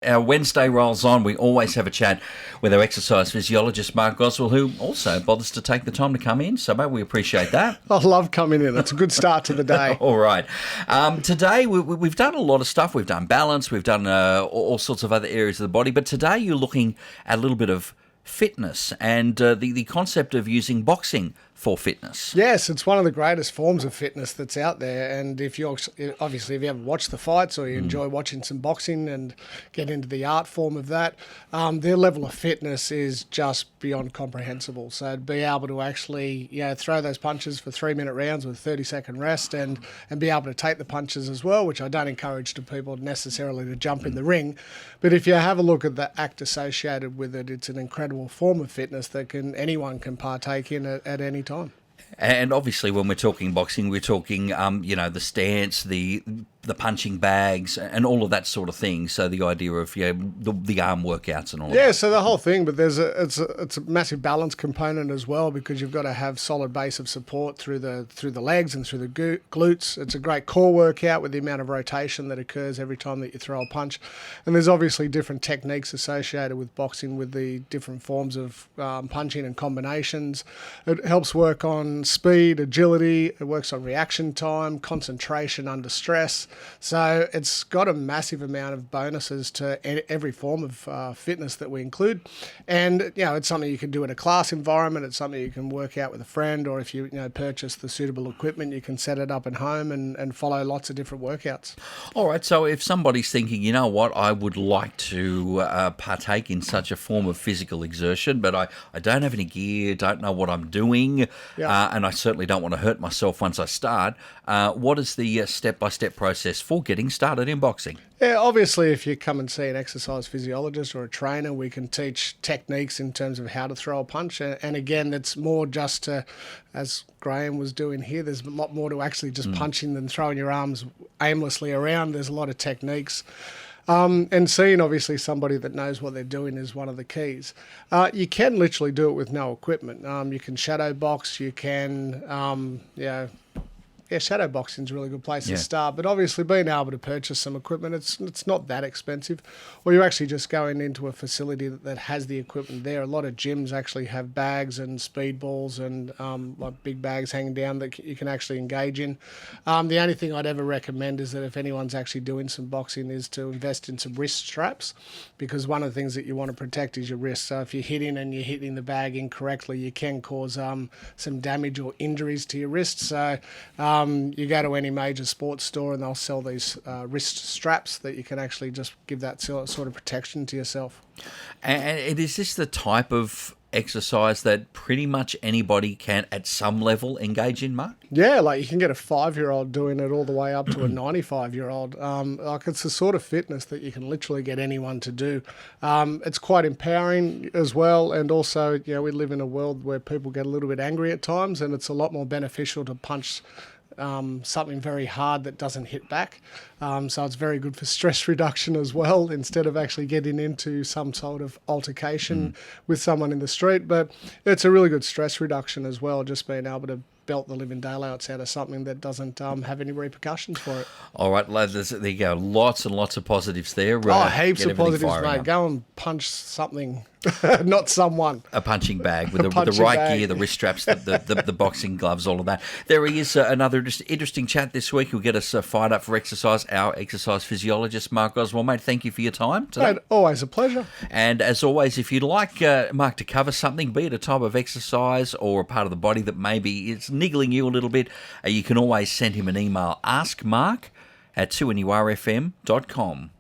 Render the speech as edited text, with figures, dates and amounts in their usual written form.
our Wednesday rolls on, we always have a chat with our exercise physiologist, Mark Goswell, who also bothers to take the time to come in. So, mate, we appreciate that. I love coming in. It's a good start to the day. All right. Today, we've done a lot of stuff. We've done balance. We've done all sorts of other areas of the body. But today, you're looking at a little bit of fitness and the concept of using boxing for fitness. Yes, it's one of the greatest forms of fitness that's out there. And if you ever watch the fights or you enjoy watching some boxing and get into the art form of that, their level of fitness is just beyond comprehensible. So to be able to actually throw those punches for 3-minute rounds with 30-second rest and be able to take the punches as well, which I don't encourage to people necessarily to jump in the ring. But if you have a look at the act associated with it, it's an incredible form of fitness that anyone can partake in at any time. And obviously, when we're talking boxing, we're talking, the stance, the punching bags, and all of that sort of thing. So the idea of the arm workouts and all. Yeah, so the whole thing, but it's a massive balance component as well, because you've got to have solid base of support through the legs and through the glutes. It's a great core workout with the amount of rotation that occurs every time that you throw a punch. And there's obviously different techniques associated with boxing with the different forms of punching and combinations. It helps work on speed, agility. It works on reaction time, concentration under stress. So it's got a massive amount of bonuses to every form of fitness that we include. And, it's something you can do in a class environment. It's something you can work out with a friend, or if you purchase the suitable equipment, you can set it up at home and follow lots of different workouts. All right, so if somebody's thinking, you know what, I would like to partake in such a form of physical exertion, but I don't have any gear, don't know what I'm doing, and I certainly don't want to hurt myself once I start, what is the step-by-step process for getting started in boxing? Yeah, obviously, if you come and see an exercise physiologist or a trainer, we can teach techniques in terms of how to throw a punch. And again, it's more just to, as Graham was doing here, there's a lot more to actually just punching than throwing your arms aimlessly around. There's a lot of techniques. And seeing, obviously, somebody that knows what they're doing is one of the keys. You can literally do it with no equipment. You can shadow box. You can, shadow boxing is a really good place to start. But obviously, being able to purchase some equipment, it's not that expensive. Or you're actually just going into a facility that has the equipment there. A lot of gyms actually have bags and speed balls and like big bags hanging down that you can actually engage in. The only thing I'd ever recommend is that if anyone's actually doing some boxing is to invest in some wrist straps, because one of the things that you want to protect is your wrist. So if you're hitting the bag incorrectly, you can cause some damage or injuries to your wrist. So you go to any major sports store and they'll sell these wrist straps that you can actually just give that sort of protection to yourself. And is this the type of exercise that pretty much anybody can at some level engage in, Mark? Yeah, like you can get a 5-year-old doing it all the way up to a 95-year-old. It's the sort of fitness that you can literally get anyone to do. It's quite empowering as well, and also, we live in a world where people get a little bit angry at times, and it's a lot more beneficial to punch something very hard that doesn't hit back. So it's very good for stress reduction as well, instead of actually getting into some sort of altercation with someone in the street. But it's a really good stress reduction as well, just being able to belt the living daylights out of something that doesn't have any repercussions for it. All right, lads, there you go. Lots and lots of positives there. Heaps of positives, mate. Go and punch something, not someone. A punching bag with the right gear, the wrist straps, the boxing gloves, all of that. There is another interesting chat this week. Who'll get us fired up for exercise. Our exercise physiologist, Mark Goswell. Mate, thank you for your time today. Mate, always a pleasure. And as always, if you'd like Mark to cover something, be it a type of exercise or a part of the body that maybe is niggling you a little bit, you can always send him an email, askmark@2NURFM.com.